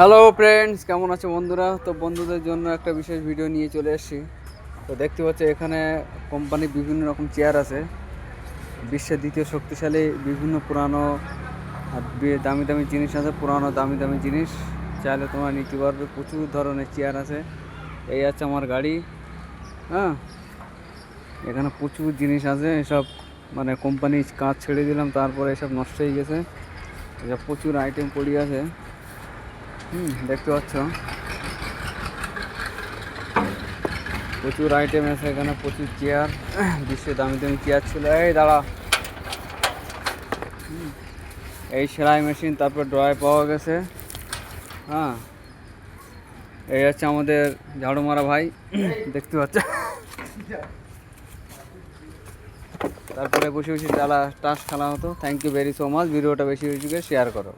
Hello friends, কেমন আছে বন্ধুরা? তো বন্ধুদের জন্য একটা বিশেষ ভিডিও নিয়ে চলে এসেছি। তো দেখতে পাচ্ছ এখানে কোম্পানির বিভিন্ন রকম চেয়ার আছে। বিশ্বের দ্বিতীয় শক্তিশালী বিভিন্ন পুরানো আর দামি দামি জিনিস আছে, পুরানো দামি দামি জিনিস চাইলে তোমরা নিতে পারবে। প্রচুর ধরনের চেয়ার আছে। এই আছে আমার গাড়ি। হ্যাঁ, এখানে প্রচুর জিনিস আছে। এসব মানে কোম্পানি কাজ ছেড়ে দিলাম, তারপরে এসব নষ্ট হয়ে গেছে। এসব প্রচুর আইটেম পড়ে আছে। দেখতে পাচ্ছ প্রচুর আইটেম আছে এখানে, প্রচুর চেয়ার। বিশ্বে দামি দামি চেয়ার ছিল। এই দাঁড়া, এই সেলাই মেশিন, তারপর ড্রয়ার পাওয়া গেছে। হ্যাঁ, এই হচ্ছে আমাদের ঝাড়ু মারা ভাই, দেখতে পাচ্ছ। তারপরে বসে বসে টাস খেলা হতো। Thank you very so much. ভিডিওটা বেশি বেশি করে শেয়ার করো।